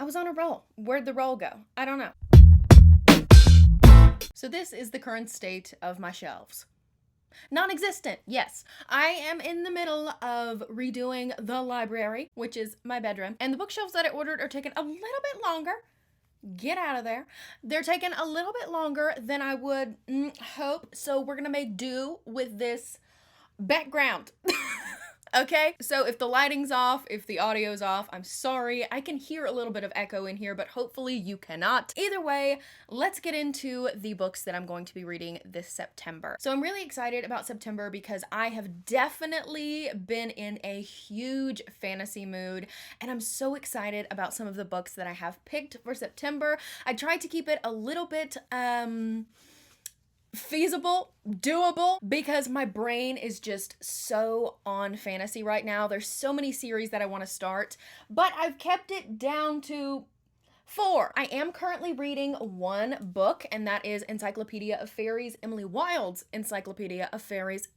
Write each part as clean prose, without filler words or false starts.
was on a roll. Where'd the roll go? I don't know. So this is the current state of my shelves. Non-existent, yes. I am in the middle of redoing the library, which is my bedroom, and the bookshelves that I ordered are taking a little bit longer. Get out of there. They're taking a little bit longer than I would hope, so we're gonna make do with this background. Okay, so if the lighting's off, if the audio's off, I'm sorry. I can hear a little bit of echo in here, but hopefully you cannot. Either way, let's get into the books that I'm going to be reading this September. So I'm really excited about September because I have definitely been in a huge fantasy mood, and I'm so excited about some of the books that I have picked for September. I tried to keep it a little bit, feasible, doable, because my brain is just so on fantasy right now. There's so many series that I want to start, but I've kept it down to 4. I am currently reading one book, and that is Encyclopedia of Fairies, Emily Wilde's Encyclopedia of Fairies,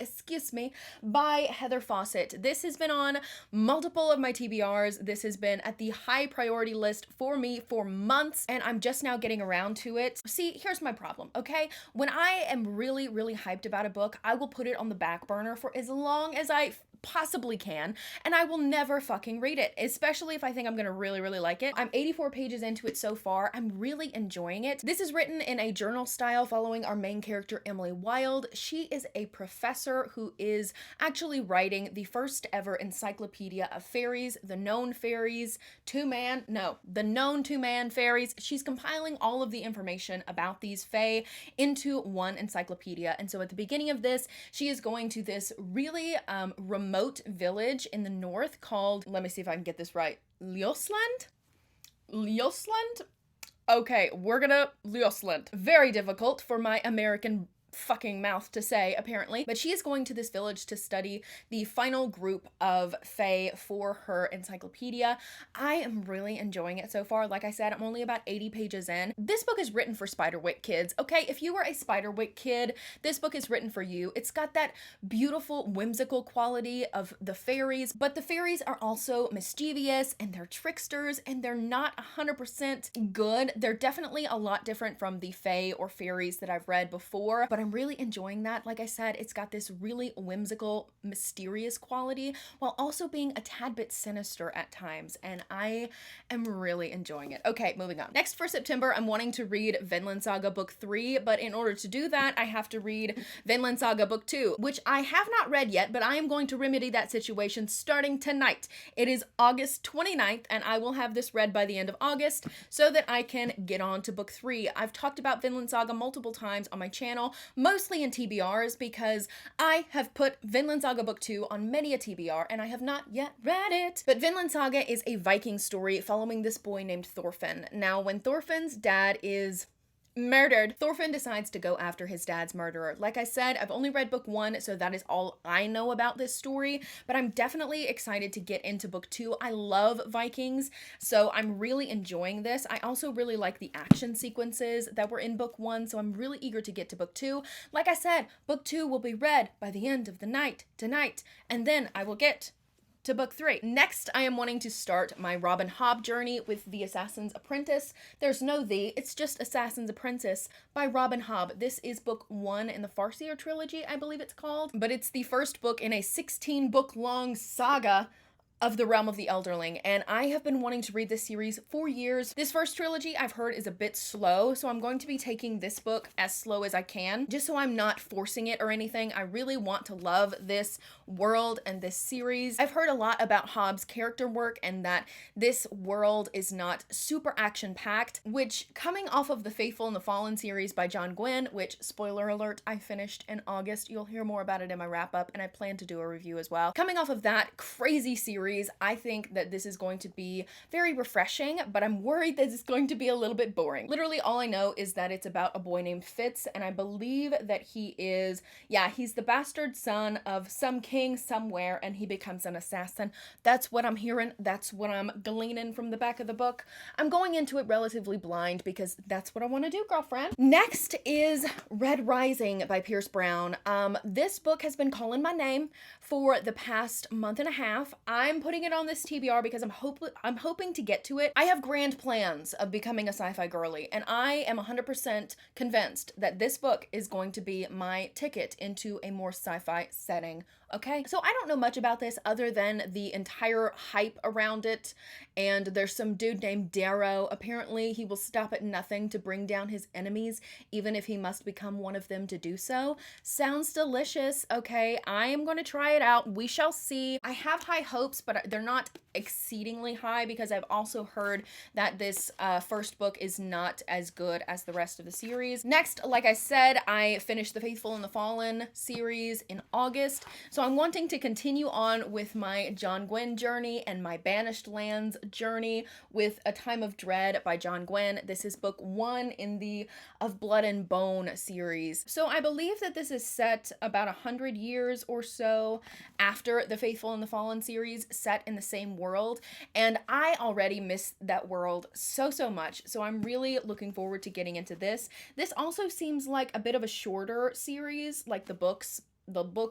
by Heather Fawcett. This has been on multiple of my TBRs. This has been at the high priority list for me for months, and I'm just now getting around to it. See, here's my problem, okay? When I am really, really hyped about a book, I will put it on the back burner for as long as I possibly can, and I will never fucking read it, especially if I think I'm gonna really, really like it. I'm 84 pages into it so far. I'm really enjoying it. This is written in a journal style following our main character, Emily Wilde. She is a professor who is actually writing the first ever Encyclopedia of Fairies, the known fairies, the known two-man fairies. She's compiling all of the information about these fae into one encyclopedia, and so at the beginning of this, she is going to this really remote village in the north called, let me see if I can get this right, Liosland? Okay, we're gonna Liosland. Very difficult for my American fucking mouth to say, apparently. But she is going to this village to study the final group of fae for her encyclopedia. I am really enjoying it so far. Like I said, I'm only about 80 pages in. This book is written for Spiderwick kids, okay? If you were a Spiderwick kid, this book is written for you. It's got that beautiful, whimsical quality of the fairies, but the fairies are also mischievous, and they're tricksters, and they're not 100% good. They're definitely a lot different from the fae or fairies that I've read before, but I'm really enjoying that. Like I said, it's got this really whimsical, mysterious quality while also being a tad bit sinister at times, and I am really enjoying it. Okay, moving on. Next for September, I'm wanting to read Finland Saga Book 3, but in order to do that, I have to read Finland Saga Book 2, which I have not read yet, but I am going to remedy that situation starting tonight. It is August 29th, and I will have this read by the end of August so that I can get on to Book 3. I've talked about Finland Saga multiple times on my channel, mostly in TBRs, because I have put Finland Saga Book 2 on many a TBR, and I have not yet read it. But Finland Saga is a Viking story following this boy named Thorfinn. Now, when Thorfinn's dad is murdered, Thorfinn decides to go after his dad's murderer. Like I said, I've only read book 1, so that is all I know about this story, but I'm definitely excited to get into book 2. I love Vikings, so I'm really enjoying this. I also really like the action sequences that were in book 1, so I'm really eager to get to book 2. Like I said, book 2 will be read by the end of the night tonight, and then I will get to book 3. Next, I am wanting to start my Robin Hobb journey with The Assassin's Apprentice. There's no "the," it's just Assassin's Apprentice by Robin Hobb. This is book 1 in the Farseer trilogy, I believe it's called, but it's the first book in a 16-book long saga of the Realm of the Elderling, and I have been wanting to read this series for years. This first trilogy I've heard is a bit slow, so I'm going to be taking this book as slow as I can, just so I'm not forcing it or anything. I really want to love this world and this series. I've heard a lot about Hobb's character work and that this world is not super action-packed, which, coming off of the Faithful and the Fallen series by John Gwynne, which, spoiler alert, I finished in August. You'll hear more about it in my wrap-up, and I plan to do a review as well. Coming off of that crazy series, I think that this is going to be very refreshing, but I'm worried that it's going to be a little bit boring. Literally all I know is that it's about a boy named Fitz, and I believe that he's the bastard son of some king king somewhere and he becomes an assassin. That's what I'm hearing. That's what I'm gleaning from the back of the book. I'm going into it relatively blind because that's what I want to do, girlfriend. Next is Red Rising by Pierce Brown. This book has been calling my name for the past month and a half. I'm putting it on this TBR because I'm hoping to get to it. I have grand plans of becoming a sci-fi girly, and I am 100% convinced that this book is going to be my ticket into a more sci-fi setting. Okay, so I don't know much about this other than the entire hype around it, and there's some dude named Darrow. Apparently, he will stop at nothing to bring down his enemies, even if he must become one of them to do so. Sounds delicious. Okay, I am going to try it out. We shall see. I have high hopes, but they're not exceedingly high because I've also heard that this first book is not as good as the rest of the series. Next, like I said, I finished the Faithful and the Fallen series in August, so I'm wanting to continue on with my John Gwynne journey and my Banished Lands journey with A Time of Dread by John Gwynne. This is book 1 in the Of Blood and Bone series. So I believe that this is set about 100 years or so after the Faithful and the Fallen series, set in the same world, and I already miss that world so much, so I'm really looking forward to getting into this. This also seems like a bit of a shorter series, like the book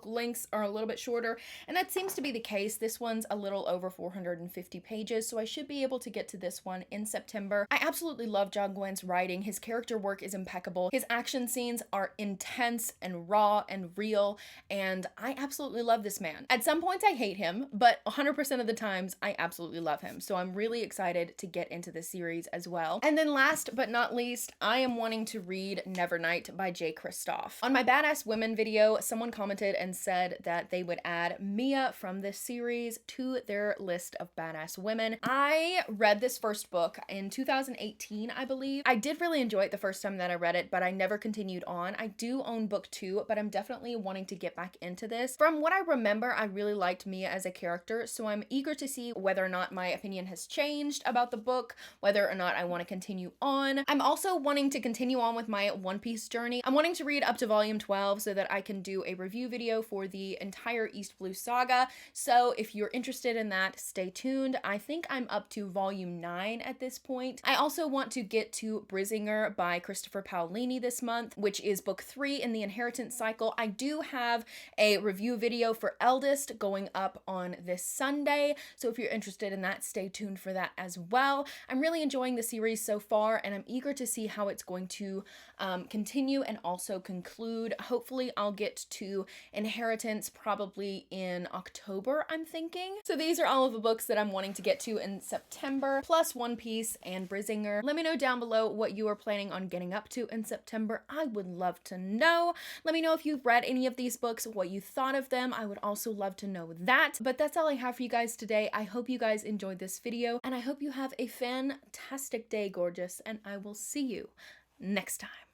lengths are a little bit shorter, and that seems to be the case. This one's a little over 450 pages, so I should be able to get to this one in September. I absolutely love John Gwynne's writing. His character work is impeccable. His action scenes are intense and raw and real, and I absolutely love this man. At some points I hate him, but 100% of the times I absolutely love him, so I'm really excited to get into this series as well. And then last but not least, I am wanting to read Nevernight by J. Kristoff. On my Badass Women video, someone commented and said that they would add Mia from this series to their list of badass women. I read this first book in 2018, I believe. I did really enjoy it the first time that I read it, but I never continued on. I do own book 2, but I'm definitely wanting to get back into this. From what I remember, I really liked Mia as a character, so I'm eager to see whether or not my opinion has changed about the book, whether or not I want to continue on. I'm also wanting to continue on with my One Piece journey. I'm wanting to read up to volume 12 so that I can do a review video for the entire East Blue Saga, so if you're interested in that, stay tuned. I think I'm up to volume 9 at this point. I also want to get to Brizinger by Christopher Paolini this month, which is book 3 in the Inheritance cycle. I do have a review video for Eldest going up on this Sunday, so if you're interested in that, stay tuned for that as well. I'm really enjoying the series so far, and I'm eager to see how it's going to continue and also conclude. Hopefully I'll get to Inheritance probably in October, I'm thinking. So these are all of the books that I'm wanting to get to in September, plus One Piece and Brizinger. Let me know down below what you are planning on getting up to in September. I would love to know. Let me know if you've read any of these books, what you thought of them. I would also love to know that. But that's all I have for you guys today. I hope you guys enjoyed this video, and I hope you have a fantastic day, gorgeous, and I will see you next time.